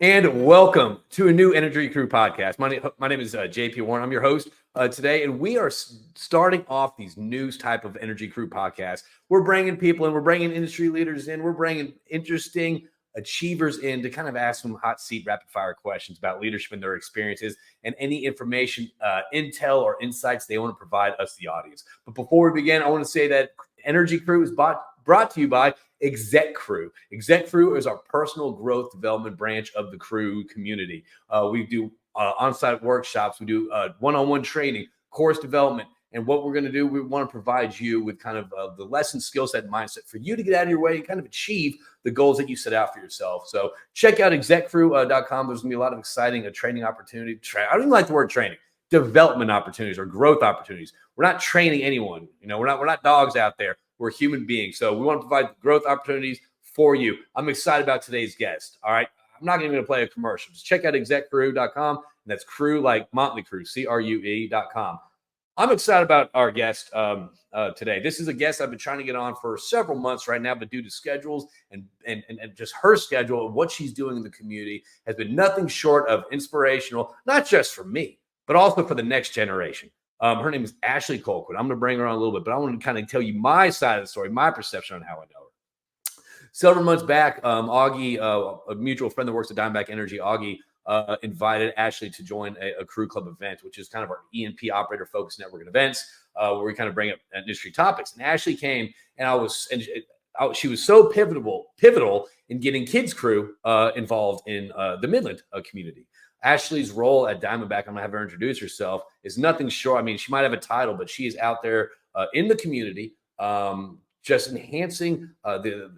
And welcome to a new Energy Crew podcast. My name is JP Warren. I'm your host today, and we are starting off these news type of Energy Crew podcasts. We're bringing people in, we're bringing industry leaders in, we're bringing interesting achievers in to kind of ask them hot seat, rapid fire questions about leadership and their experiences and any information, intel, or insights they want to provide us, the audience. But before we begin, I want to say that Energy Crew is brought to you by Exec Crew. Exec Crew is our personal growth development branch of the Crew community. We do on-site workshops. We do one-on-one training, course development. And what we're going to do, we want to provide you with kind of the lesson, skill set, and mindset for you to get out of your way and kind of achieve the goals that you set out for yourself. So check out execcrew.com. There's going to be a lot of exciting training opportunity. I don't even like the word training. Development opportunities or growth opportunities. We're not training anyone. We're not dogs out there. We're human beings. So we want to provide growth opportunities for you. I'm excited about today's guest. All right. I'm not even going to play a commercial. Just check out execcrew.com. And that's crew like Motley Crue, CRUE.com. I'm excited about our guest today. This is a guest I've been trying to get on for several months right now, but due to schedules and just her schedule and what she's doing in the community has been nothing short of inspirational, not just for me, but also for the next generation. Her name is Ashley Colquitt. I'm going to bring her on a little bit, but I want to kind of tell you my side of the story, my perception on how I know her. Several months back, Augie, a mutual friend that works at Diamondback Energy, Augie, invited Ashley to join a Crew Club event, which is kind of our E&P operator focused network and events, where we kind of bring up industry topics. And Ashley came, and she was so pivotal in getting Kids Crew involved in the Midland community. Ashley's role at Diamondback, I'm going to have her introduce herself, is nothing short. I mean, she might have a title, but she is out there in the community, just enhancing the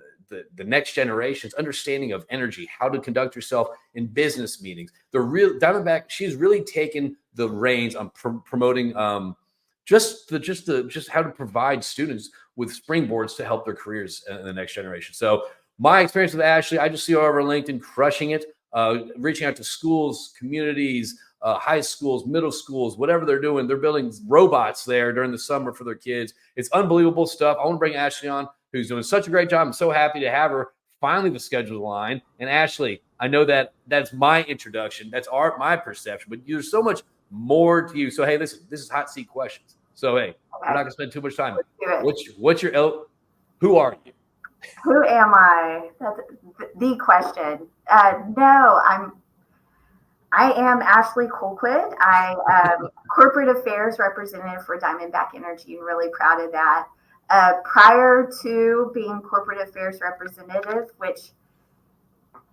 next generation's understanding of energy, how to conduct yourself in business meetings. The real Diamondback, she's really taken the reins on promoting just how to provide students with springboards to help their careers in the next generation. So my experience with Ashley, I just see her over LinkedIn crushing it. Reaching out to schools, communities, high schools, middle schools, whatever they're doing. They're building robots there during the summer for their kids. It's unbelievable stuff. I want to bring Ashley on, who's doing such a great job. I'm so happy to have her. Finally, the schedule line. And Ashley, I know that's my introduction. That's my perception, but there's so much more to you. So, hey, listen, this is hot seat questions. So, hey, we're not going to spend too much time. What's your who are you? Who am I? That's the question. I am Ashley Colquitt. I am corporate affairs representative for Diamondback Energy, and really proud of that. Prior to being corporate affairs representative, which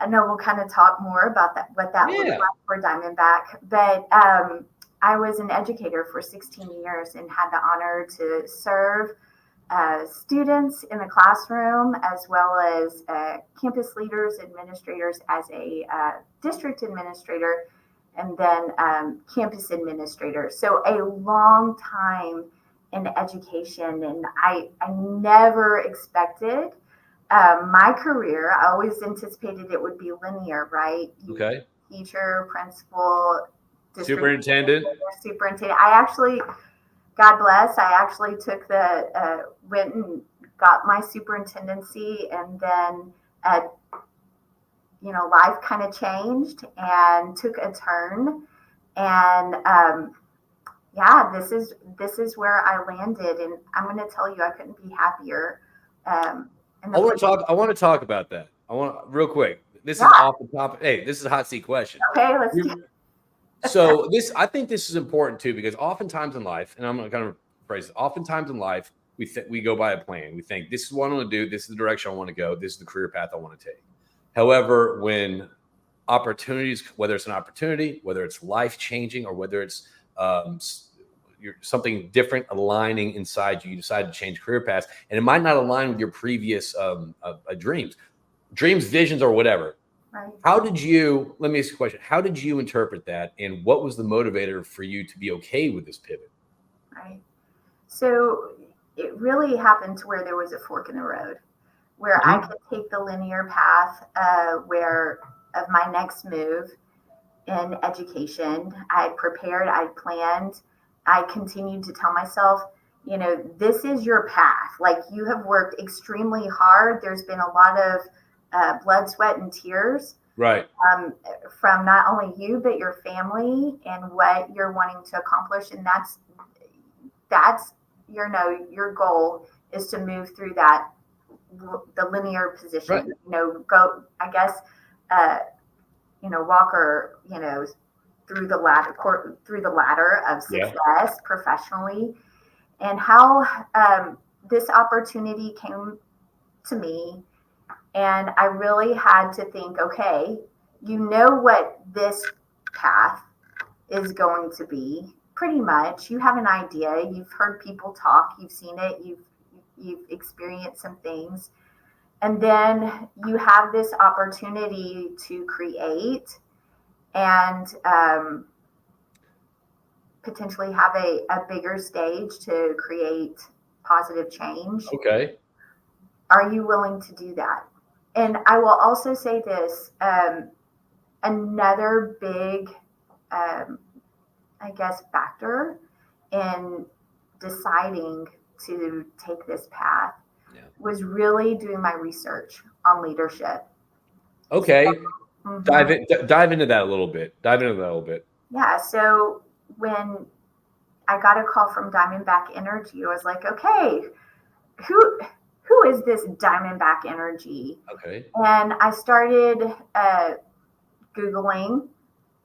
I know we'll kind of talk more about what that looks like for Diamondback, but I was an educator for 16 years and had the honor to serve students in the classroom, as well as campus leaders, administrators as a district administrator, and then campus administrator. So a long time in education, and I never expected my career. I always anticipated it would be linear, right? Okay. Teacher, principal, superintendent. I actually, God bless, I actually went and got my superintendency, and then, life kind of changed and took a turn. And this is where I landed, and I'm going to tell you, I couldn't be happier. I want to talk about that. Real quick. This is off the top. Hey, this is a hot seat question. Okay, let's do it. So I think this is important too, because oftentimes in life, and I'm going to kind of phrase it, oftentimes in life, we go by a plan. We think this is what I want to do. This is the direction I want to go. This is the career path I want to take. However, when opportunities, whether it's an opportunity, whether it's life-changing, or whether it's something different aligning inside you decide to change career paths, and it might not align with your previous dreams, visions, or whatever. Right. Let me ask you a question. How did you interpret that, and what was the motivator for you to be okay with this pivot? Right. So it really happened to where there was a fork in the road, where I could take the linear path of my next move in education. I prepared, I planned, I continued to tell myself, this is your path. Like, you have worked extremely hard. There's been a lot of blood, sweat, and tears. Right. from not only you, but your family and what you're wanting to accomplish. And that's your goal is to move through the linear Right. position, go, I guess, uh, Walker, through the ladder of Yeah. success professionally, and how this opportunity came to me. And I really had to think, okay, what this path is going to be. Pretty much, you have an idea. You've heard people talk. You've seen it. You've experienced some things, and then you have this opportunity to create and potentially have a bigger stage to create positive change. Okay. Are you willing to do that? And I will also say this, another big, I guess, factor in deciding to take this path was really doing my research on leadership. Okay. So, Dive into that a little bit. Yeah. So when I got a call from Diamondback Energy, I was like, okay, who is this Diamondback Energy? Okay. And I started Googling,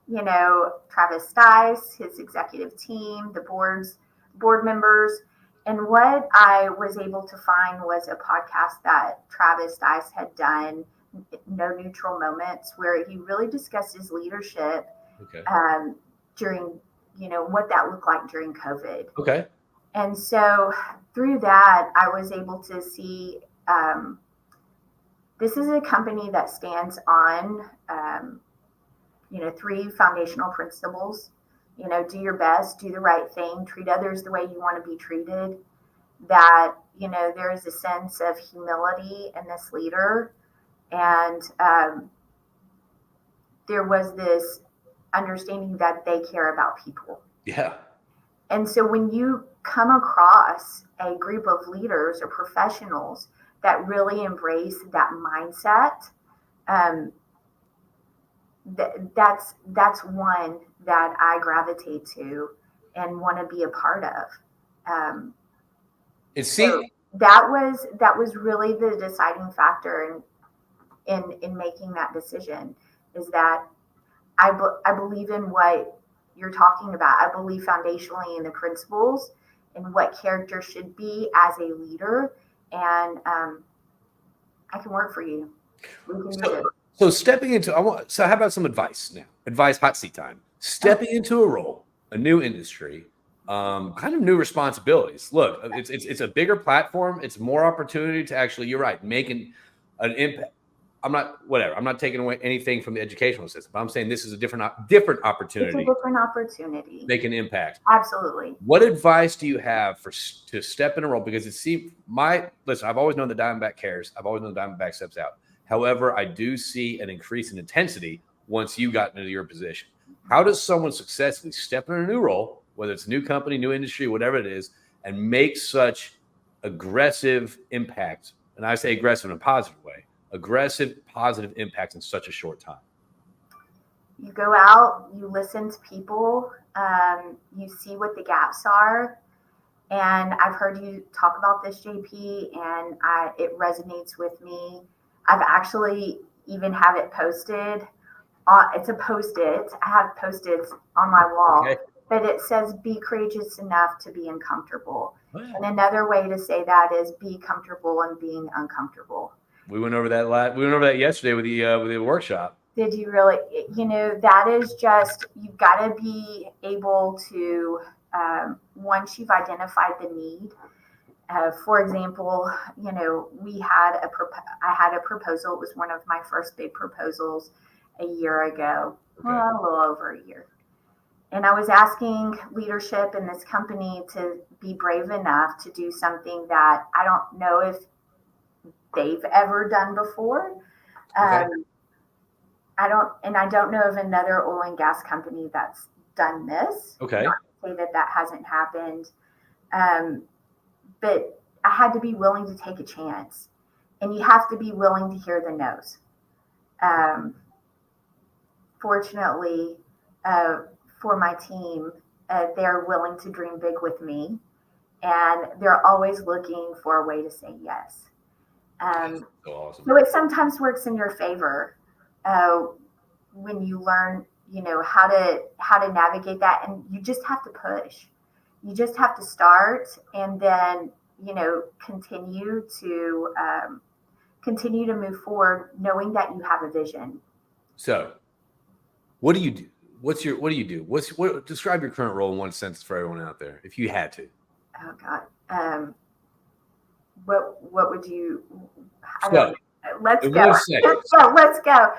Travis Stice, his executive team, the board members. And what I was able to find was a podcast that Travis Stice had done, No Neutral Moments, where he really discussed his leadership during, what that looked like during COVID. Okay. And so through that, I was able to see this is a company that stands on, 3 foundational principles. Do your best, do the right thing, treat others the way you want to be treated. That, there is a sense of humility in this leader. And there was this understanding that they care about people. Yeah. And so when you come across a group of leaders or professionals that really embrace that mindset, that's one that I gravitate to and want to be a part of. So that was really the deciding factor in making that decision, is that I believe in what you're talking about. I believe foundationally in the principles and what character should be as a leader, and I can work for you. We can do it. So stepping into, so how about some advice now? Advice, hot seat time. Stepping into a role, a new industry, kind of new responsibilities. Look, it's a bigger platform. It's more opportunity to actually, you're right, making an impact. I'm not taking away anything from the educational system, but I'm saying this is a different opportunity. It's a different opportunity. Make an impact. Absolutely. What advice do you have to step in a role? Because listen, I've always known the Diamondback cares. I've always known the Diamondback steps out. However, I do see an increase in intensity once you got into your position. How does someone successfully step in a new role, whether it's a new company, new industry, whatever it is, and make such aggressive impact? And I say aggressive in a positive way, aggressive, positive impact in such a short time. You go out, you listen to people, you see what the gaps are. And I've heard you talk about this, JP, and it resonates with me. I've actually even have it posted. It's a Post-it. I have Post-its on my wall, but it says, be courageous enough to be uncomfortable. Oh, yeah. And another way to say that is be comfortable in being uncomfortable. We went over that yesterday with the workshop. Did you really? That is just, you've got to be able to, once you've identified the need. For example, I had a proposal. It was one of my first big proposals a year ago, a little over a year. And I was asking leadership in this company to be brave enough to do something that I don't know if they've ever done before. I don't know of another oil and gas company that's done this. Okay. Not to say that hasn't happened. But I had to be willing to take a chance, and you have to be willing to hear the no's. fortunately, for my team, they're willing to dream big with me, and they're always looking for a way to say yes. So awesome. So it sometimes works in your favor uh, when you learn, how to navigate that, and you just have to push. You just have to start, and then continue to move forward, knowing that you have a vision. So, what do you do? What do you do? Describe your current role in one sentence for everyone out there, if you had to. Oh God, what would you? I don't So, know. Let's in go. one sentence. Let's go.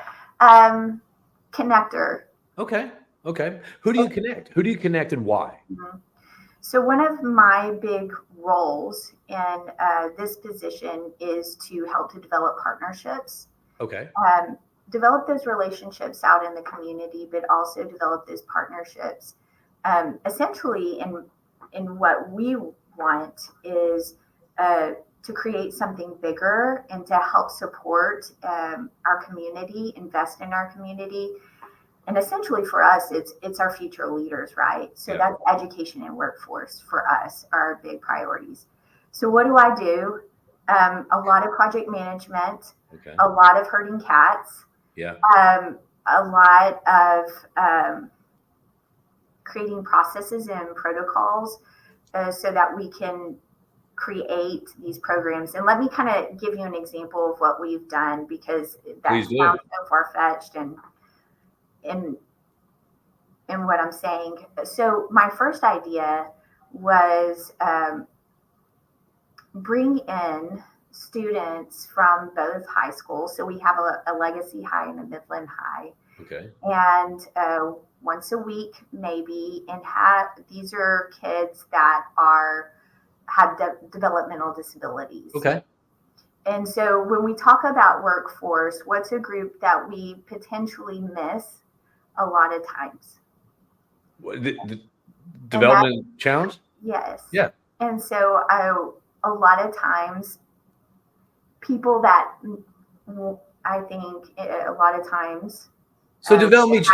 Connector. Okay. Who do you connect? Who do you connect, and why? Mhm. So one of my big roles in this position is to help to develop partnerships, Okay. develop those relationships out in the community, but also develop those partnerships. Essentially, in what we want is to create something bigger and to help support our community, invest in our community, and essentially for us, it's our future leaders, right? So Yeah. that's education and workforce for us are big priorities. So what do I do? A lot of project management, Okay. a lot of herding cats, Yeah. a lot of creating processes and protocols so that we can create these programs. And let me kind of give you an example of what we've done, because that Please do. sounds so far-fetched and in what I'm saying. So my first idea was bring in students from both high schools. So we have a legacy high and a Midland high. Okay. And once a week, maybe, and these are kids that have developmental disabilities. Okay. And so when we talk about workforce, what's a group that we potentially miss a lot of times? The development challenge? Yes. Yeah. And so a lot of times people that I think a lot of times. So development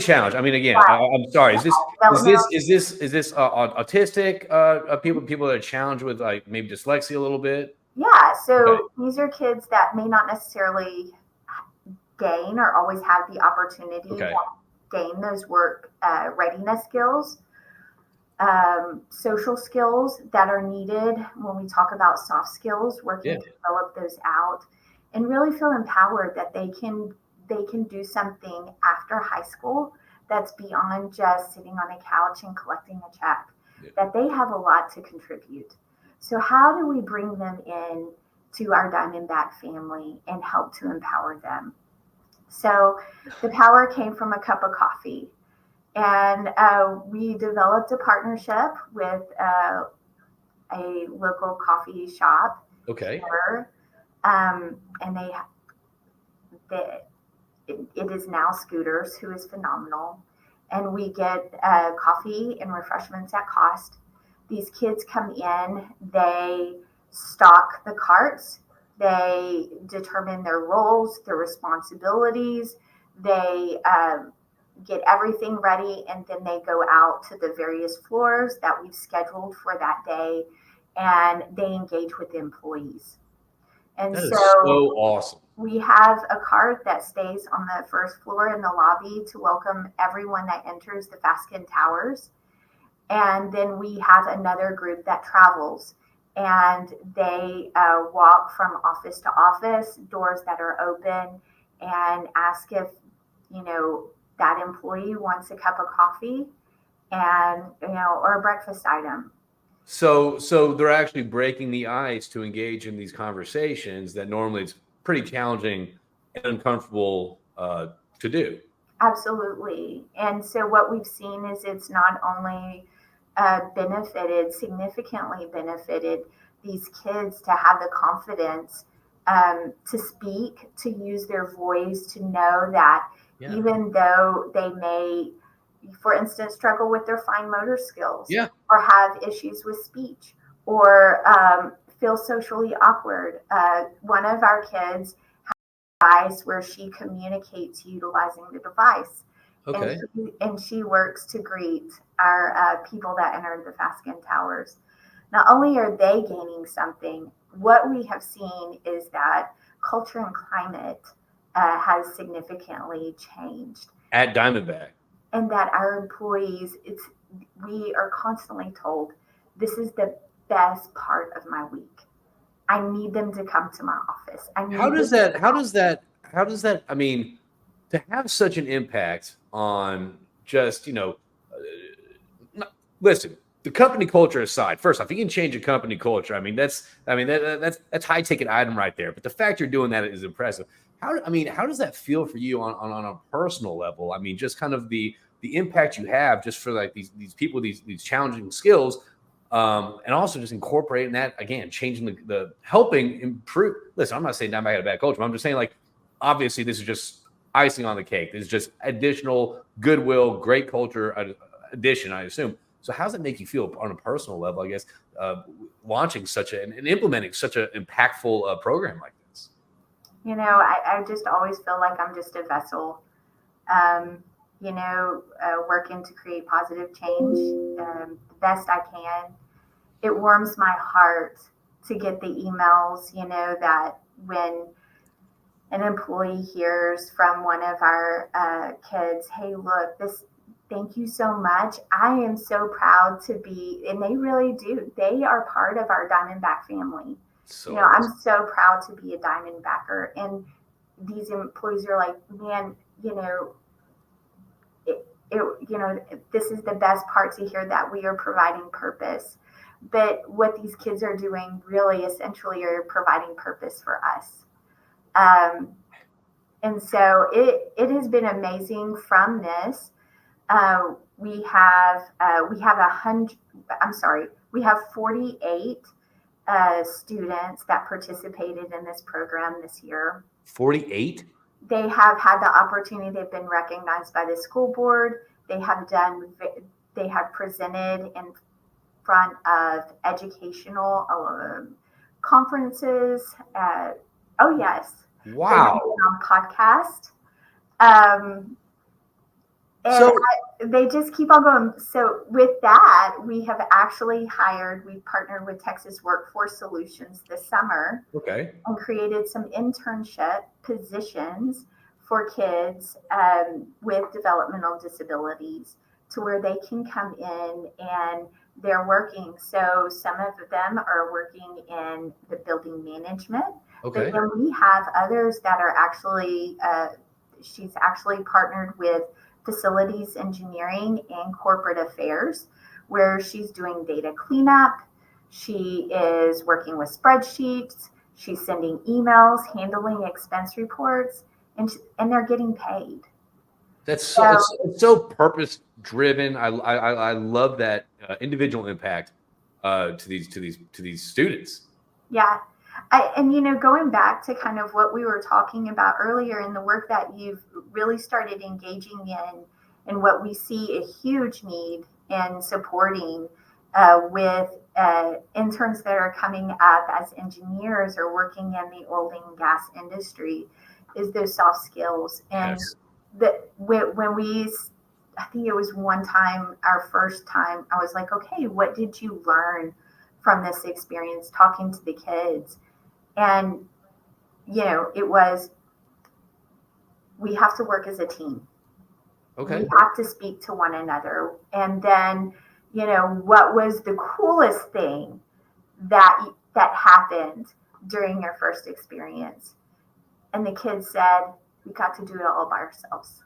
challenge. I mean, again, I'm sorry. Is this autistic people that are challenged with like maybe dyslexia a little bit? Yeah. So Okay. these are kids that may not necessarily gain or always have the opportunity Okay. to gain those work readiness skills, social skills that are needed when we talk about soft skills, working to develop those out, and really feel empowered that they can do something after high school that's beyond just sitting on a couch and collecting a check, that they have a lot to contribute. So how do we bring them in to our Diamondback family and help to empower them? So the power came from a cup of coffee. And we developed a partnership with a local coffee shop. Okay. Here, and it is now Scooters, who is phenomenal. And we get coffee and refreshments at cost. These kids come in, they stock the carts, they determine their roles, their responsibilities, they get everything ready, and then they go out to the various floors that we've scheduled for that day, and they engage with the employees. And that is so awesome. We have a cart that stays on the first floor in the lobby to welcome everyone that enters the Faskin Towers. And then we have another group that travels, and they walk from office to office, doors that are open, and ask if, that employee wants a cup of coffee and, or a breakfast item. So they're actually breaking the ice to engage in these conversations that normally it's pretty challenging and uncomfortable to do. Absolutely. And so what we've seen is it's not only significantly benefited these kids to have the confidence to speak, to use their voice, to know that even though they may, for instance, struggle with their fine motor skills, or have issues with speech, or feel socially awkward. One of our kids has a device where she communicates utilizing the device. Okay. And she works to greet our people that enter the Faskin Towers. Not only are they gaining something, what we have seen is that culture and climate has significantly changed, At Diamondback. and that our employees, we are constantly told, this is the best part of my week. I need them to come to my office. How does that, I mean, to have such an impact on just, listen, the company culture aside, first off, you can change a company culture. I mean, that's high ticket item right there. But the fact you're doing that is impressive. How does that feel for you on a personal level? I mean, just kind of the impact you have just for like these people, these challenging skills, and also just incorporating that again, changing the helping improve. Listen, I'm not saying Diamondback had a bad culture, but I'm just saying like obviously this is just icing on the cake. This is just additional goodwill, great culture addition, I assume. So how does it make you feel on a personal level, I guess, launching and implementing such an impactful program like this? I just always feel like I'm just a vessel, um, working to create positive change the best I can. It warms my heart to get the emails, that when an employee hears from one of our kids, hey, look, thank you so much. I am so proud to be, and they really do. They are part of our Diamondback family. So I'm so proud to be a Diamondbacker. And these employees are like, man, this is the best part to hear that we are providing purpose. But what these kids are doing really essentially are providing purpose for us. And so it has been amazing from this. We have 48 students that participated in this program this year. 48? They have had the opportunity. They've been recognized by the school board. They have presented in front of educational conferences. Oh yes. Wow. On podcast. And they just keep on going. So with that, we have actually we've partnered with Texas Workforce Solutions this summer. Okay. And created some internship positions for kids with developmental disabilities to where they can come in and they're working. So some of them are working in the building management. Okay. But then we have others that are actually, she's actually partnered with facilities engineering and corporate affairs, where she's doing data cleanup. She is working with spreadsheets. She's sending emails, handling expense reports, and they're getting paid. It's so purpose driven. I love that individual impact to these students. Yeah. Going back to kind of what we were talking about earlier in the work that you've really started engaging in, and what we see a huge need in supporting with interns that are coming up as engineers or working in the oil and gas industry, is those soft skills. And yes. I think it was one time, our first time, I was like, okay, what did you learn from this experience talking to the kids? And, it was, we have to work as a team. Okay. We have to speak to one another. And then, what was the coolest thing that happened during your first experience? And the kids said, we got to do it all by ourselves.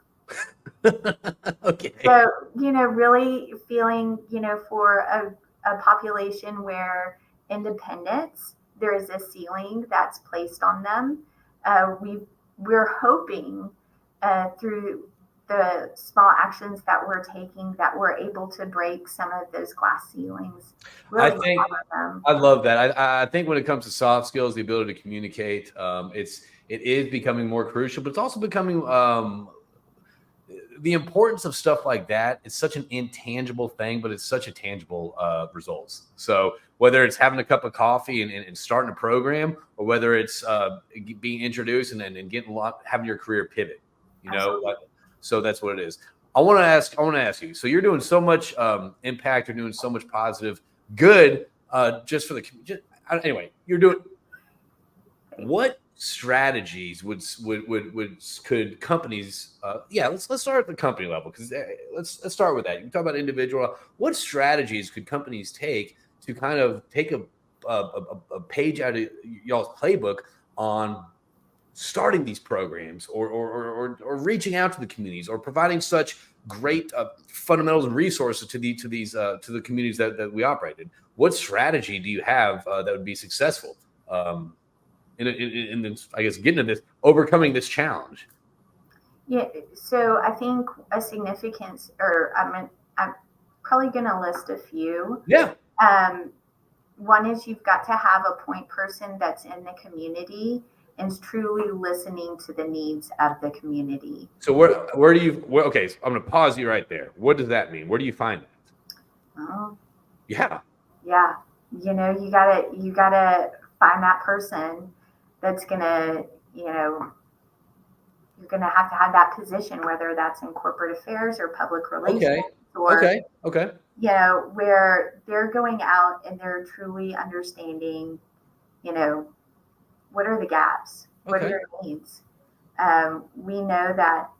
Okay. So, really feeling, for a population where independence, there is a ceiling that's placed on them. We're hoping through the small actions that we're taking that we're able to break some of those glass ceilings. Really I love that. I think when it comes to soft skills, the ability to communicate, it is becoming more crucial, but it's also becoming the importance of stuff like that. It's such an intangible thing, but it's such a tangible results. So whether it's having a cup of coffee and starting a program, or whether it's being introduced and getting having your career pivot, so that's what it is. I want to ask you. So you're doing so much impact. You're doing so much positive good. Just for the anyway. You're doing. What strategies could companies? Let's start at the company level because let's start with that. You can talk about individual. What strategies could companies take to kind of take a page out of y'all's playbook on starting these programs or reaching out to the communities or providing such great fundamentals and resources to the communities that we operate in? What strategy do you have that would be successful in this, I guess, getting to this, overcoming this challenge? Yeah, so I think a significance, or I'm probably going to list a few. Yeah. One is you've got to have a point person that's in the community and is truly listening to the needs of the community. So where do you? Okay, so I'm going to pause you right there. What does that mean? Where do you find that? Oh, yeah. You know, you gotta find that person that's gonna, you're gonna have to have that position, whether that's in corporate affairs or public relations. Okay. Where they're going out and they're truly understanding, what are the gaps? What are your needs? We know that,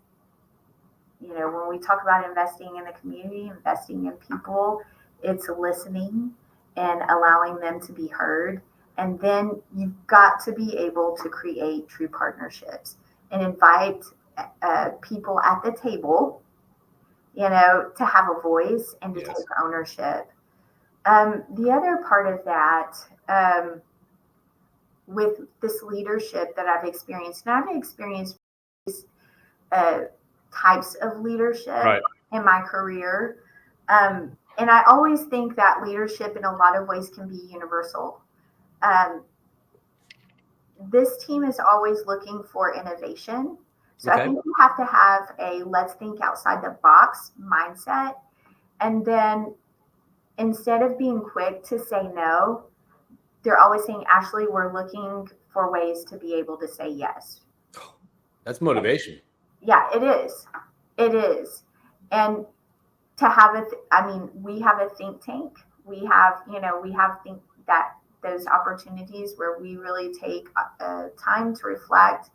when we talk about investing in the community, investing in people, it's listening and allowing them to be heard. And then you've got to be able to create true partnerships and invite people at the table, to have a voice and to take ownership. The other part of that, with this leadership that I've experienced, and I've experienced types of leadership in my career. And I always think that leadership in a lot of ways can be universal. This team is always looking for innovation. So I think you have to have a let's think outside the box mindset. And then instead of being quick to say no, they're always saying, Ashley, we're looking for ways to be able to say yes. That's motivation. Yeah, it is. It is. And to have we have a think tank. We have those opportunities where we really take time to reflect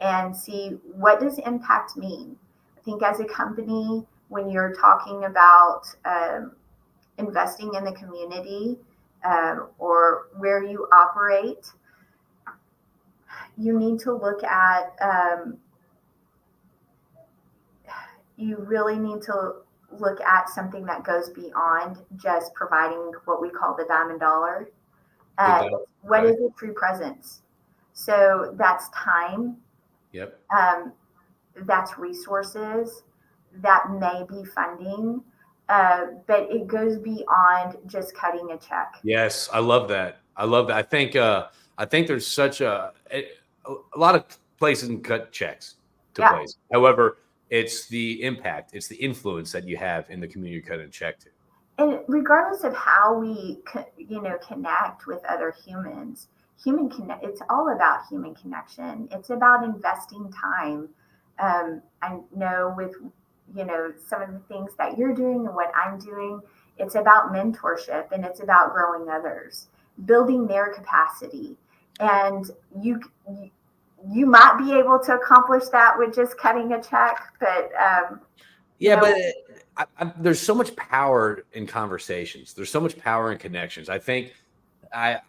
and see, what does impact mean? I think as a company, when you're talking about investing in the community or where you operate, you need to look at, you really need to look at something that goes beyond just providing what we call the diamond dollar. What is a true presence? So that's time. Yep. That's resources. That may be funding, but it goes beyond just cutting a check. Yes, I love that. I think there's such a lot of places can cut checks to place. However, it's the impact, it's the influence that you have in the community you're cutting a check to. And regardless of how we, connect with other humans, it's all about human connection. It's about investing time. I know with, some of the things that you're doing and what I'm doing, it's about mentorship and it's about growing others, building their capacity. And you might be able to accomplish that with just cutting a check, but there's so much power in conversations. There's so much power in connections. I think if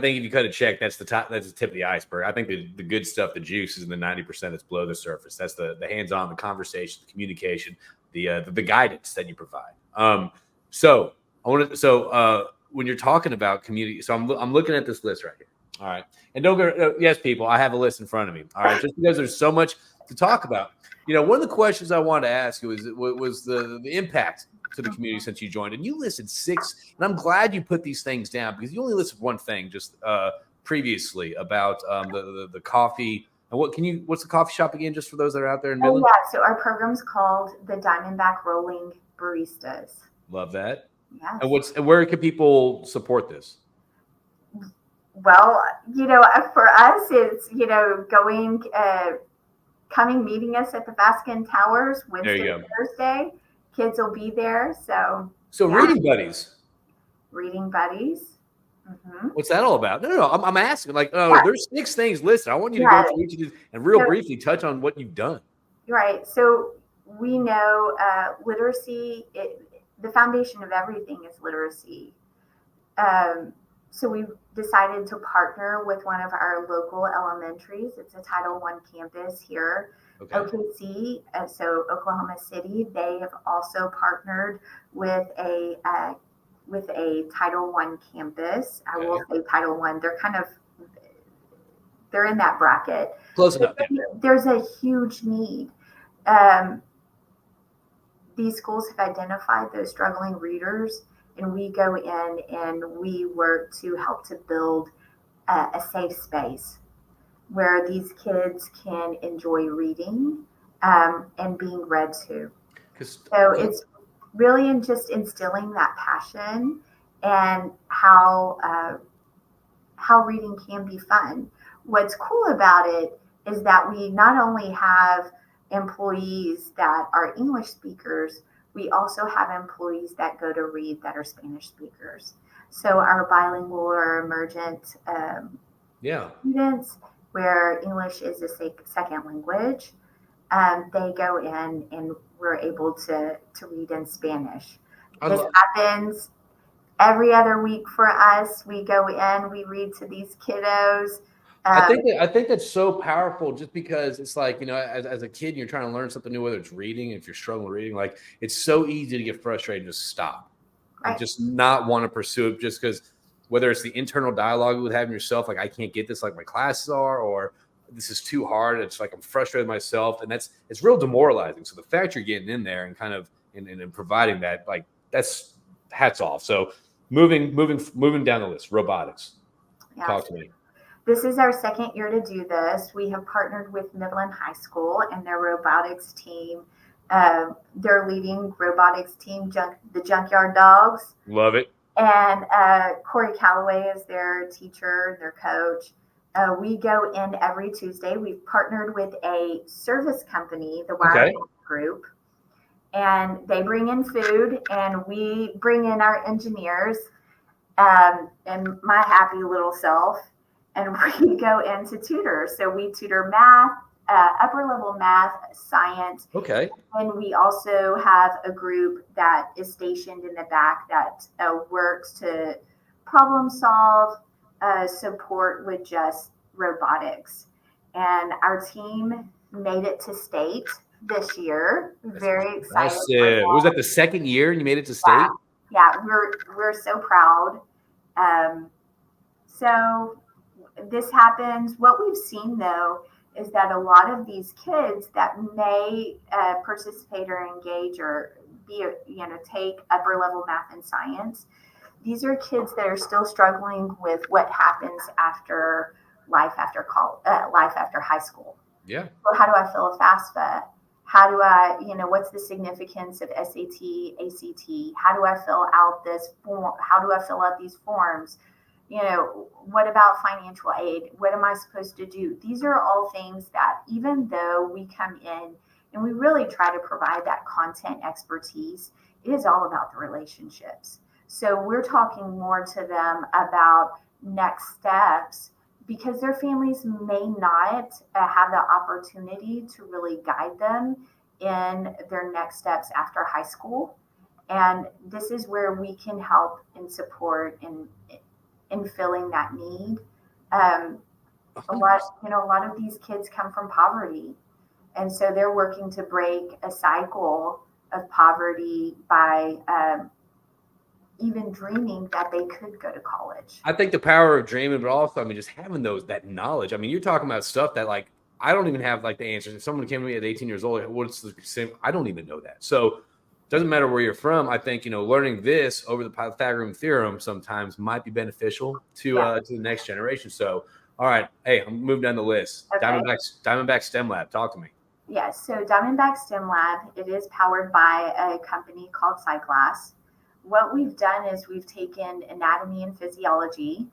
you cut a check, that's the tip of the iceberg. I think the good stuff, the juice, is in the 90% that's below the surface. That's the hands-on, the conversation, the communication, the guidance that you provide. When you're talking about community, so I'm looking at this list right here. All right, and don't go. Yes, people, I have a list in front of me. All right, just because there's so much to talk about. One of the questions I wanted to ask you was the impact to the community since you joined, and you listed 6. And I'm glad you put these things down because you only listed one thing just previously about the coffee. And what's the coffee shop again? Just for those that are out there in Midland. Yeah, so our program's called the Diamondback Rolling Baristas. Love that. Yeah. And where can people support this? Well, for us, it's going coming meeting us at the Baskin Towers There you Wednesday, go. Thursday. Kids will be there. So yeah. Reading buddies. Reading buddies. Mm-hmm. What's that all about? No. I'm asking. Like, Yeah. there's 6 things listed. I want you to go through each of these and real briefly touch on what you've done. Right. So we know literacy. The foundation of everything is literacy. So we decided to partner with one of our local elementaries. It's a Title I campus here, OKC. So Oklahoma City. They have also partnered with a Title I campus. I will say Title I. They're in that bracket. Close enough. There's a huge need. These schools have identified those struggling readers, and we go in and we work to help to build a safe space where these kids can enjoy reading and being read to. So it's really in just instilling that passion and how reading can be fun. What's cool about it is that we not only have employees that are English speakers, we also have employees that go to read that are Spanish speakers. So our bilingual or emergent students, where English is a second language, they go in and we're able to read in Spanish. This happens every other week for us. We go in, we read to these kiddos. I think that's so powerful, just because it's like, as a kid, you're trying to learn something new, whether it's reading, if you're struggling with reading, like it's so easy to get frustrated and just stop and just not want to pursue it, just because whether it's the internal dialogue you would have in yourself, like I can't get this like my classes are, or this is too hard. It's like I'm frustrated with myself, and it's real demoralizing. So the fact you're getting in there and kind of and providing that, like that's hats off. So moving down the list, robotics. Yeah. Talk to me. This is our second year to do this. We have partnered with Midland High School and their robotics team. Their leading robotics team, the Junkyard Dogs. Love it. And Corey Calloway is their teacher, their coach. We go in every Tuesday. We've partnered with a service company, the Wireless Group, and they bring in food, and we bring in our engineers and my happy little self, and we go into tutor. So we tutor math, upper level math, science. Okay. And we also have a group that is stationed in the back that works to problem solve, support with just robotics. And our team made it to state this year. Very excited. Was that the second year and you made it to state? Yeah, we're so proud. So this happens. What we've seen though is that a lot of these kids that may participate or engage or take upper level math and science, these are kids that are still struggling with what happens after life after high school. Yeah. So how do I fill a FAFSA? How do I, what's the significance of SAT, ACT? How do I fill out this form? How do I fill out these forms? What about financial aid? What am I supposed to do? These are all things that even though we come in and we really try to provide that content expertise, it is all about the relationships. So we're talking more to them about next steps because their families may not have the opportunity to really guide them in their next steps after high school. And this is where we can help and support in filling that need. A lot of these kids come from poverty. And so they're working to break a cycle of poverty by even dreaming that they could go to college. I think the power of dreaming, but also, just having that knowledge. You're talking about stuff that like, I don't even have like the answers. If someone came to me at 18 years old, what's the same? I don't even know that. So it doesn't matter where you're from. I think, learning this over the Pythagorean theorem sometimes might be beneficial to the next generation. So, all right. Hey, I'm moving down the list. Okay. Diamondback STEM Lab. Talk to me. Yes. So Diamondback STEM Lab, it is powered by a company called Cyclass. What we've done is we've taken anatomy and physiology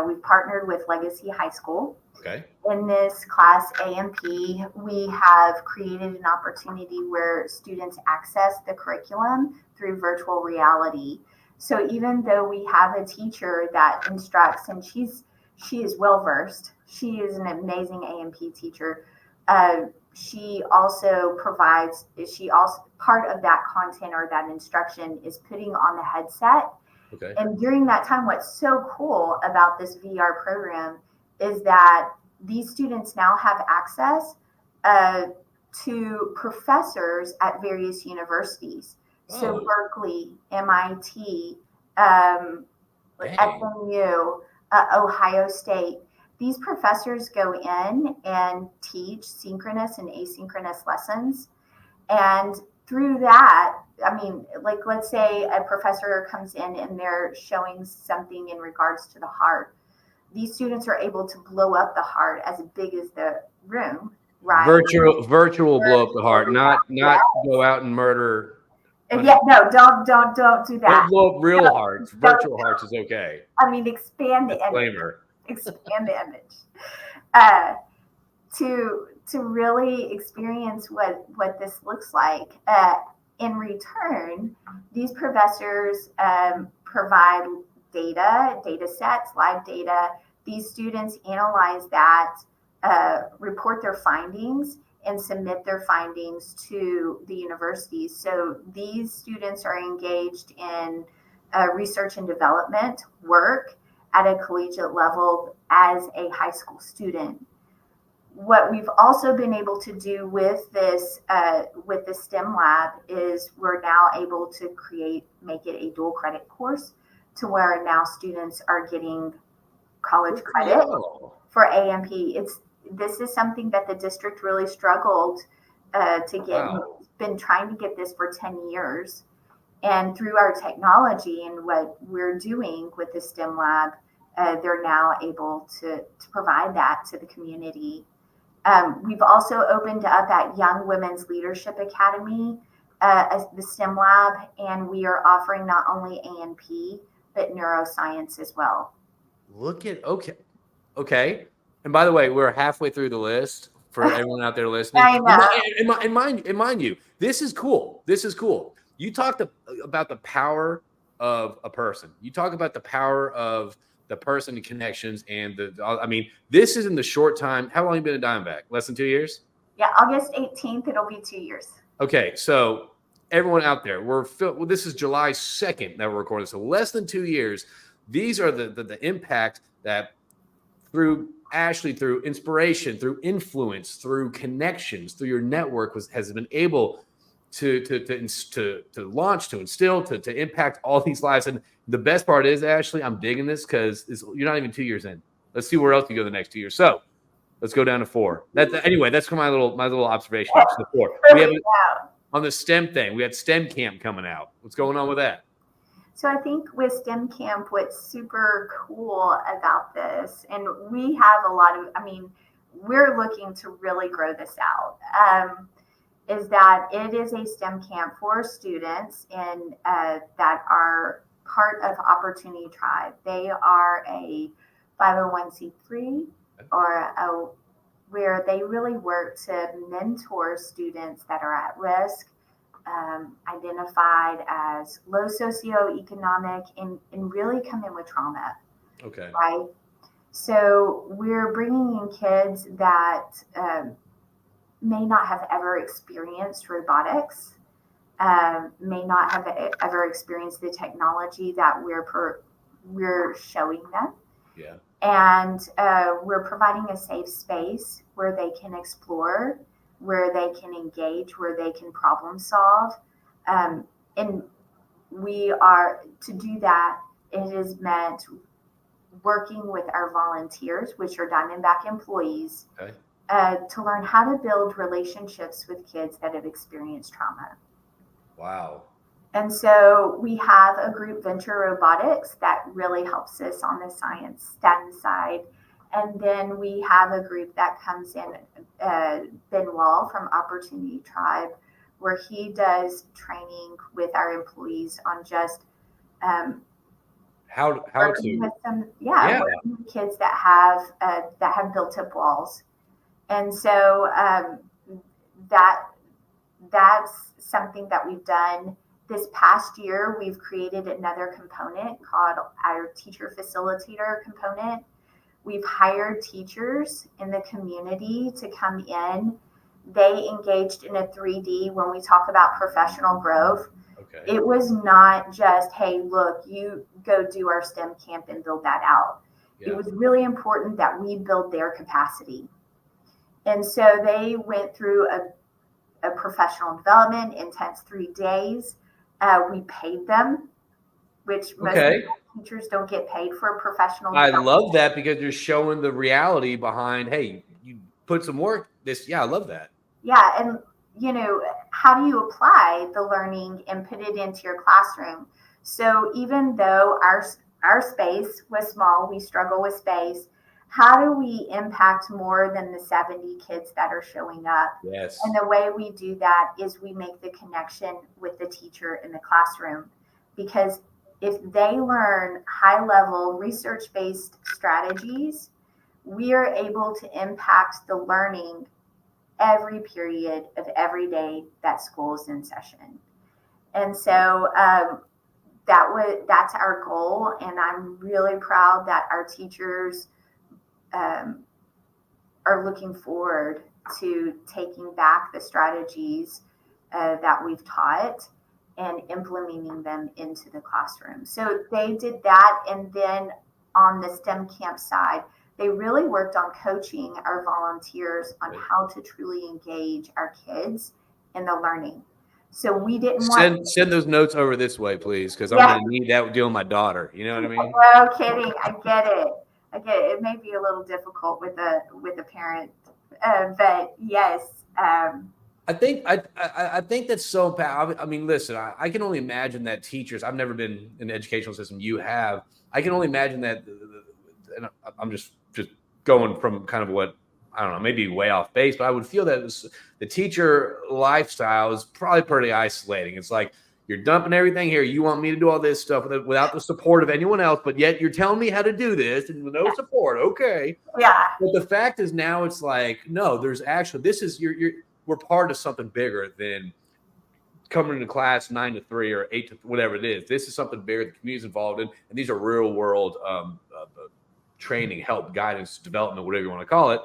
we've partnered with Legacy High School. Okay. In this class A&P, we have created an opportunity where students access the curriculum through virtual reality. So even though we have a teacher that instructs, and she is well versed, she is an amazing A&P teacher. She also part of that content or that instruction is putting on the headset. Okay. And during that time, what's so cool about this VR program is that these students now have access to professors at various universities. So Berkeley, MIT, SMU, Ohio State. These professors go in and teach synchronous and asynchronous lessons. And through that, I mean, like, let's say a professor comes in and they're showing something in regards to the heart. These students are able to blow up the heart as big as the room, right? Virtual blow up the heart, not go out and murder. Yeah, no, don't do that. Don't blow up real hearts. Virtual hearts is okay. I mean, expand the image. Expand the image. To really experience what this looks like. In return, these professors provide data sets, live data. These students analyze that, report their findings, and submit their findings to the universities. So these students are engaged in research and development work at a collegiate level as a high school student. What we've also been able to do with this STEM lab is we're now able to make it a dual credit course to where now students are getting college credit for A&P. This is something that the district really struggled to get. Been trying to get this for 10 years. And through our technology and what we're doing with the STEM lab, they're now able to provide that to the community. We've also opened up at Young Women's Leadership Academy as the STEM lab, and we are offering not only A&P, but neuroscience as well. Okay. And by the way, we're halfway through the list for everyone out there listening. I know. And mind you, this is cool. You talked about the power of a person. You talk about the power of the person and connections and this is in the short time. How long have you been a Diamondback? Less than 2 years? Yeah, August 18th, it'll be 2 years. Okay, so everyone out there, this is July 2nd that we're recording, so less than 2 years. These are the impact that through Ashley, through inspiration, through influence, through connections, through your network has been able to launch, to instill, to impact all these lives. And the best part is, Ashley, I'm digging this because you're not even 2 years in. Let's see where else you go the next 2 years. So let's go down to 4. That's my little observation. So 4. We have on the STEM thing. We had STEM camp coming out. What's going on with that? So I think with STEM camp, what's super cool about this, and we have we're looking to really grow this out, is that it is a STEM camp for students that are part of Opportunity Tribe. They are a 501c3 where they really work to mentor students that are at risk, identified as low socioeconomic, and really come in with trauma. Okay. Right. So we're bringing in kids that may not have ever experienced robotics, may not have ever experienced the technology that we're showing them. Yeah. And we're providing a safe space where they can explore, where they can engage, where they can problem solve. And we are, to do that, it is meant working with our volunteers, which are Diamondback employees, okay, to learn how to build relationships with kids that have experienced trauma. Wow. And so we have a group, Venture Robotics, that really helps us on the science STEM side. And then we have a group that comes in, Ben Wall from Opportunity Tribe, where he does training with our employees on just how Working to with some, yeah. working with kids that have built up walls, and so that that's something that we've done. This past year, we've created another component called our teacher facilitator component. We've hired teachers in the community to come in. They engaged in a 3D when we talk about professional growth. Okay. It was not just, hey, look, you go do our STEM camp and build that out. Yeah. It was really important that we build their capacity. And so they went through a professional development, intense 3 days. We paid them, which most teachers don't get paid for a professional development. I love that because you're showing the reality behind, hey, you put some work. I love that. Yeah. And, how do you apply the learning and put it into your classroom? So even though our space was small, we struggle with space. How do we impact more than the 70 kids that are showing up? Yes. And the way we do that is we make the connection with the teacher in the classroom. Because if they learn high-level research-based strategies, we are able to impact the learning every period of every day that school is in session. And so that's our goal. And I'm really proud that our teachers are looking forward to taking back the strategies that we've taught and implementing them into the classroom. So they did that. And then on the STEM camp side, they really worked on coaching our volunteers on how to truly engage our kids in the learning. So we didn't send those notes over this way, please, because I'm going to need that dealing with my daughter. You know what I mean? No kidding. I get it. It may be a little difficult with a parent, but yes. I think that's so bad. I mean, listen, I can only imagine that teachers. I've never been in the educational system. You have. I can only imagine that. And I'm just going from kind of what I don't know, maybe way off base, but I would feel that the teacher lifestyle is probably pretty isolating. It's like you're dumping everything here. You want me to do all this stuff without the support of anyone else, but yet you're telling me how to do this and with no support. Okay. Yeah. But the fact is now it's like, no, there's actually, this is we're part of something bigger than coming into class 9 to 3 or 8 to whatever it is. This is something bigger the community's involved in. And these are real world training, help, guidance, development, whatever you want to call it.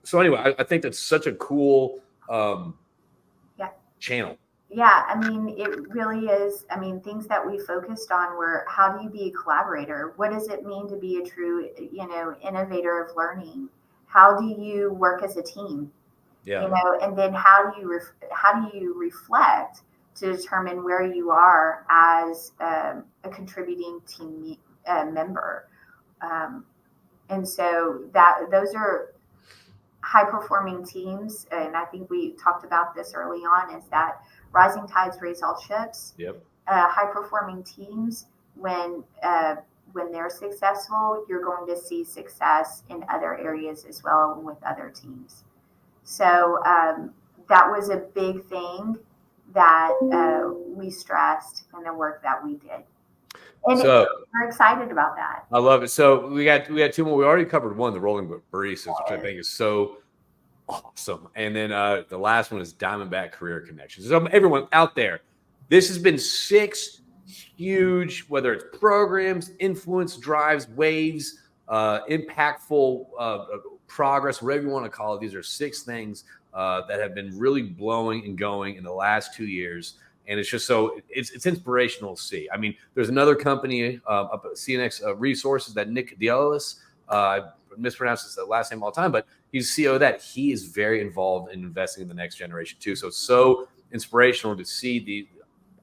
So anyway, I think that's such a cool channel. Yeah, I mean, it really is. I mean, things that we focused on were how do you be a collaborator? What does it mean to be a true, innovator of learning? How do you work as a team? Yeah. And then how do you reflect to determine where you are as a contributing team member? And so those are high performing teams. And I think we talked about this early on, is that rising tides raise all ships. Yep. High performing teams, when they're successful, you're going to see success in other areas as well with other teams. So that was a big thing that we stressed in the work that we did. And we're excited about that. I love it. So we got 2 more. We already covered one, the rolling baristas, which I think is so awesome. And then the last one is Diamondback Career Connections. So everyone out there, this has been 6 huge, whether it's programs, influence, drives, waves, impactful progress, whatever you want to call it. These are 6 things that have been really blowing and going in the last 2 years. And it's just so it's inspirational to see. I mean, there's another company up at CNX Resources that Nick Dielis, I mispronounce his last name all the time, but he's CEO of that. He is very involved in investing in the next generation too. So it's so inspirational to see the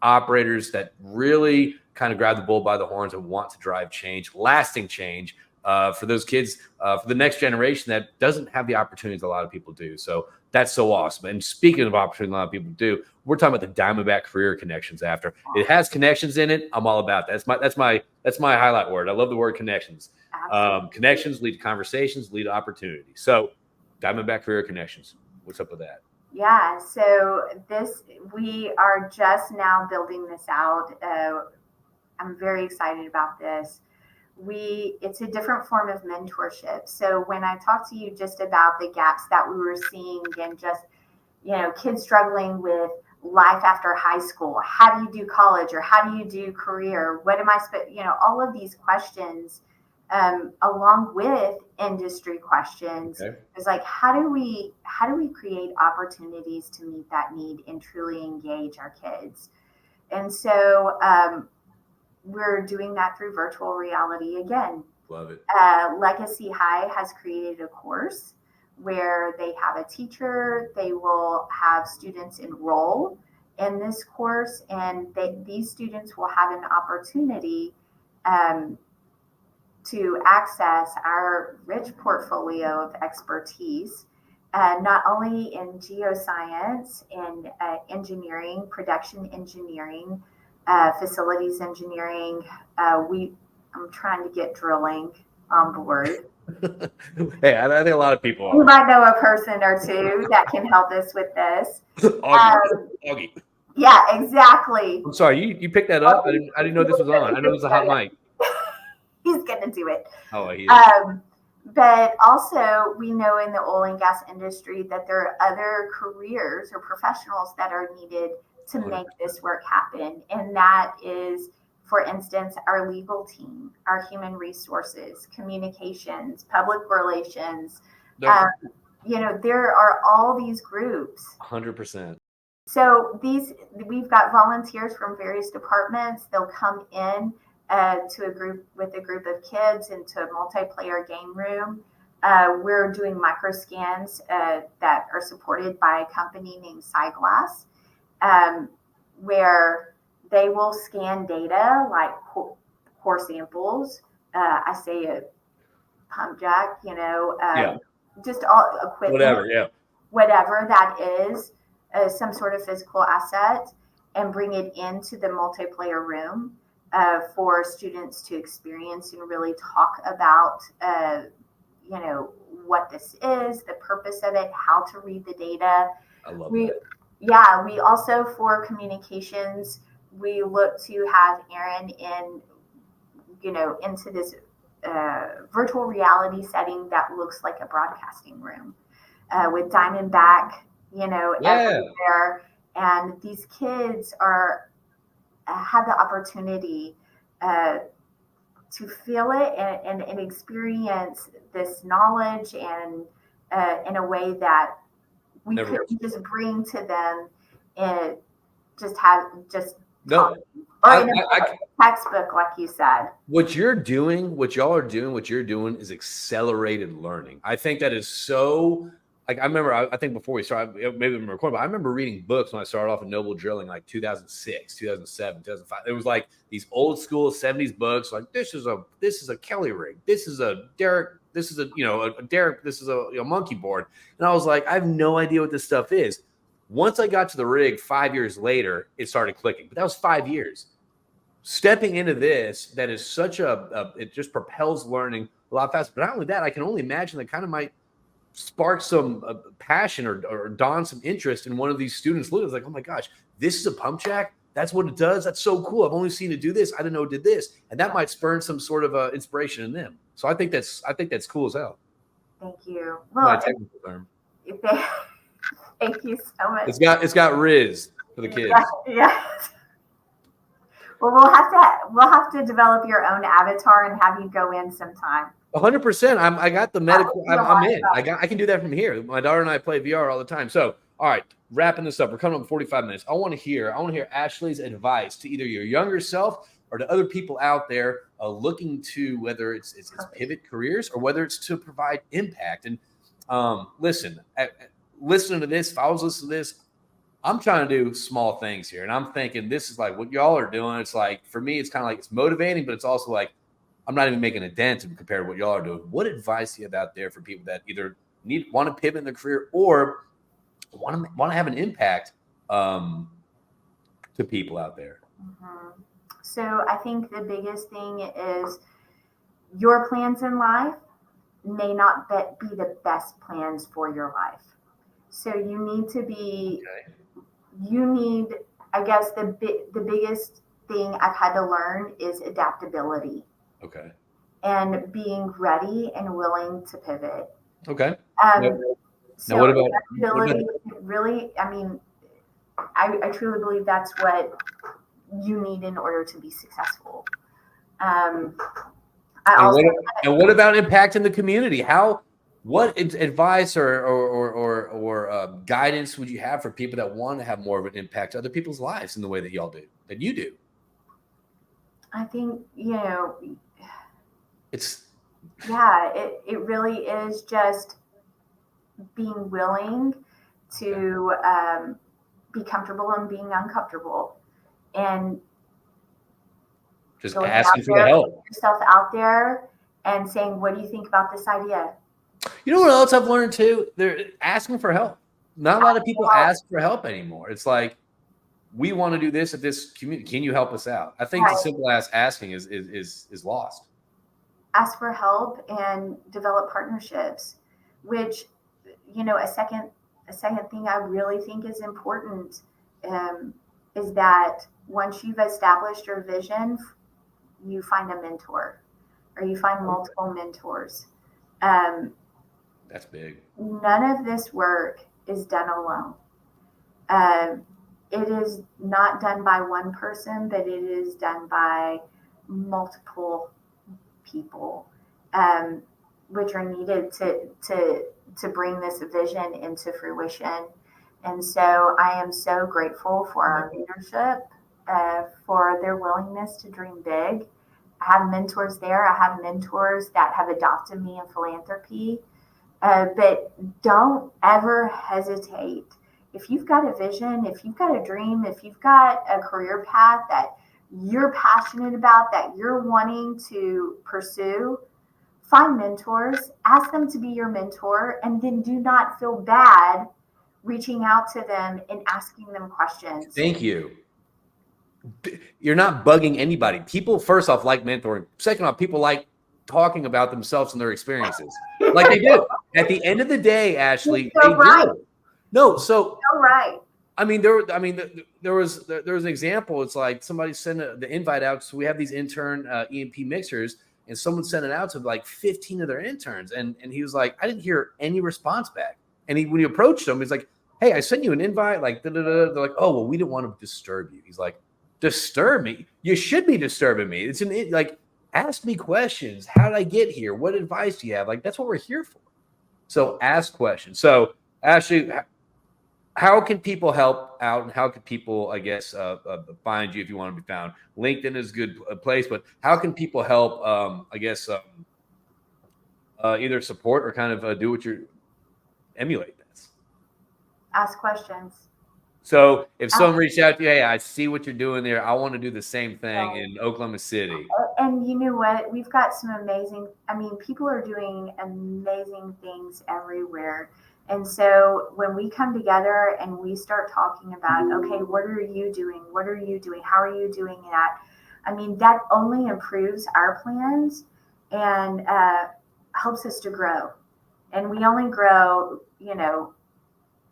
operators that really kind of grab the bull by the horns and want to drive change, lasting change for those kids, for the next generation that doesn't have the opportunities a lot of people do. So that's so awesome. And speaking of opportunities a lot of people do, we're talking about the Diamondback Career Connections after. It has connections in it. I'm all about that. That's my highlight word. I love the word connections. Connections lead to conversations, lead to opportunity. So Diamondback Career Connections. What's up with that? Yeah, so we are just now building this out. I'm very excited about this. It's a different form of mentorship. So when I talked to you just about the gaps that we were seeing and just, kids struggling with life after high school, how do you do college, or how do you do career? What am I, all of these questions, along with industry questions, is like, how do we create opportunities to meet that need and truly engage our kids? And so, we're doing that through virtual reality again. Love it. Legacy High has created a course where they have a teacher. They will have students enroll in this course, and these students will have an opportunity to access our rich portfolio of expertise, not only in geoscience, in engineering, production engineering, facilities engineering. I'm trying to get drilling on board. Hey, I think a lot of people are. You might know a person or two that can help us with this. Augie. Yeah, exactly. I'm sorry, you picked that up? I didn't know this was on. I know this is a hot mic. He's gonna do it. Oh, he is. But also, we know in the oil and gas industry that there are other careers or professionals that are needed to make this work happen. And that is, for instance, our legal team, our human resources, communications, public relations. There are all these groups. 100%. So we've got volunteers from various departments. They'll come in to a group of kids into a multiplayer game room. We're doing micro scans that are supported by a company named Siglass, where they will scan data like core samples. I say a pump jack, just all equipment, whatever that is, some sort of physical asset, and bring it into the multiplayer room for students to experience and really talk about, what this is, the purpose of it, how to read the data. I love that. Yeah, we also, for communications, we look to have Aaron into this virtual reality setting that looks like a broadcasting room with Diamondback, everywhere. And these kids have the opportunity to feel it and experience this knowledge and in a way that we couldn't just bring to them and in a textbook, like you said. What y'all are doing is accelerated learning. I think that is so. Like, I remember, I think before we started, maybe I'm recording, but I remember reading books when I started off in Noble Drilling, like 2006, 2007, 2005. It was like these old school 70s books, like this is a Kelly rig, this is a Derek, this is a Derek, this is a monkey board, and I was like, I have no idea what this stuff is. Once I got to the rig 5 years later, it started clicking. But that was 5 years. Stepping into this, that is such it just propels learning a lot faster. But not only that, I can only imagine that kind of might spark some passion or dawn some interest in one of these students. Look, it's like, oh my gosh, this is a pump jack. That's what it does. That's so cool. I've only seen it do this. I didn't know it did this, and that might spur some sort of inspiration in them. So I think that's cool as hell. Thank you. Well, my technical term. Thank you so much. It's got Riz for the kids. Yeah. Well, we'll have to develop your own avatar and have you go in sometime. 100%. I got the medical. I'm in. I can do that from here. My daughter and I play VR all the time. So, all right, wrapping this up. We're coming up in 45 minutes. I want to hear Ashley's advice to either your younger self or to other people out there looking to, whether it's pivot careers or whether it's to provide impact. And listening to this, if I was listening to this, I'm trying to do small things here. And I'm thinking this is like what y'all are doing. It's like, for me, it's kind of like it's motivating, but it's also like I'm not even making a dent compared to what y'all are doing. What advice do you have out there for people that either want to pivot in their career or want to have an impact to people out there? Mm-hmm. So I think the biggest thing is your plans in life may not be the best plans for your life. So you need to be, I guess the biggest thing I've had to learn is adaptability. Okay. And being ready and willing to pivot. Okay. Um, Now, what so about adaptability really, I mean, I truly believe that's what you need in order to be successful. I and also what about impacting the community? What advice or guidance would you have for people that want to have more of an impact to other people's lives in the way that you do? I think, It's it really is just being willing to be comfortable and being uncomfortable, and just going asking out for the there, help. putting yourself out there and saying, what do you think about this idea? You know what else I've learned too? They're asking for help. Not a lot of people ask for help anymore. It's like, we want to do this at this community. Can you help us out? I think the simple asking is lost. Ask for help and develop partnerships, which, a second thing I really think is important is that once you've established your vision, you find a mentor or you find multiple mentors. That's big. None of this work is done alone. It is not done by one person, but it is done by multiple people, which are needed to bring this vision into fruition. And so I am so grateful for our leadership, for their willingness to dream big. I have mentors there. I have mentors that have adopted me in philanthropy. But don't ever hesitate. If you've got a vision, if you've got a dream, if you've got a career path that you're passionate about, that you're wanting to pursue, find mentors, ask them to be your mentor, and then do not feel bad reaching out to them and asking them questions. Thank you. You're not bugging anybody. People, first off, like mentoring. Second off, people like talking about themselves and their experiences. Like they do. At the end of the day, Ashley, so they right. do. No, so right. I mean, there was an example. It's like somebody sent the invite out. So we have these intern EMP mixers, and someone sent it out to like 15 of their interns, and he was like, I didn't hear any response back. And when he approached them, he's like, hey, I sent you an invite. Like, da, da, da. They're like, oh, well, we didn't want to disturb you. He's like, disturb me? You should be disturbing me. It's like, ask me questions. How did I get here? What advice do you have? Like, that's what we're here for. So ask questions. So Ashley, how can people help out, and how can people, I guess, find you if you want to be found? LinkedIn is a good place, but how can people help, either support or kind of do what you're emulate this? Ask questions. So if someone reached out to you, hey, I see what you're doing there. I want to do the same thing in Oklahoma City. And you know what? We've got some amazing, people are doing amazing things everywhere. And so when we come together and we start talking about, okay, what are you doing? What are you doing? How are you doing that? That only improves our plans and helps us to grow. And we only grow,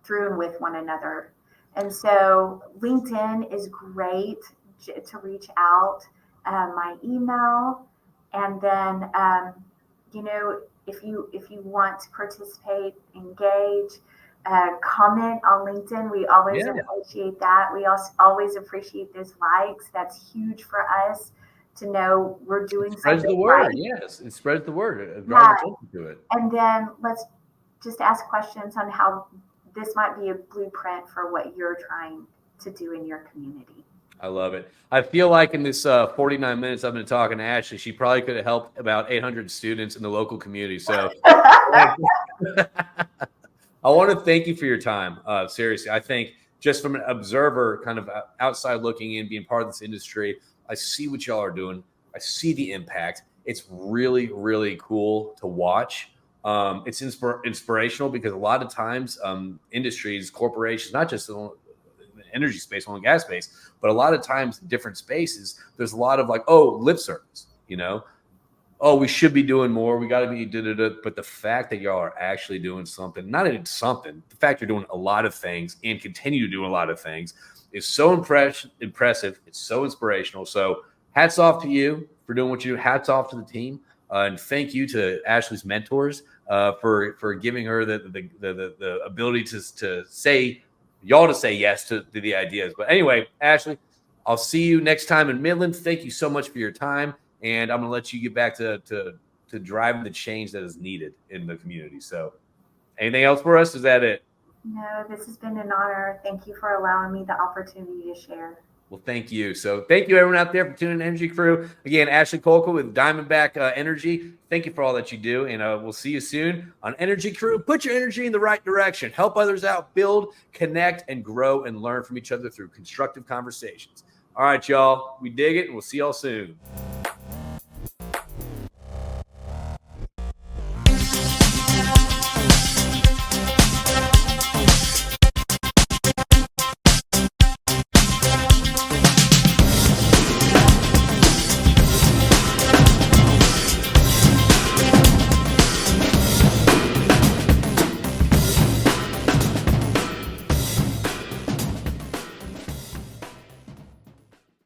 through and with one another. And so LinkedIn is great to reach out, my email, and then, if you want to participate, engage, comment on LinkedIn. We always appreciate that. We also always appreciate those likes. That's huge for us to know we're doing something. Spreads the word. Right. Yes, it spreads the word. It draws attention to it. And then let's just ask questions on how this might be a blueprint for what you're trying to do in your community. I love it. I feel like in this 49 minutes I've been talking to Ashley, she probably could have helped about 800 students in the local community. So I want to thank you for your time. Seriously, I think just from an observer, kind of outside looking in, being part of this industry, I see what y'all are doing. I see the impact. It's really, really cool to watch. It's inspirational because a lot of times industries, corporations, not just the energy space, oil and gas space, but a lot of times in different spaces, there's a lot of like, oh, lip service, oh, we should be doing more. We got to be, but the fact that y'all are actually doing something, not even something, the fact you're doing a lot of things and continue to do a lot of things is so impressive. It's so inspirational. So hats off to you for doing what you do. Hats off to the team. And thank you to Ashley's mentors for giving her the ability to say yes to the ideas. But anyway, Ashley, I'll see you next time in Midland. Thank you so much for your time, and I'm going to let you get back to driving the change that is needed in the community. So, anything else for us? Is that it? No, this has been an honor. Thank you for allowing me the opportunity to share. Well, thank you. So thank you, everyone out there, for tuning in to Energy Crew. Again, Ashley Colquitt with Diamondback Energy. Thank you for all that you do, and we'll see you soon on Energy Crew. Put your energy in the right direction. Help others out. Build, connect, and grow and learn from each other through constructive conversations. All right, y'all. We dig it, and we'll see y'all soon.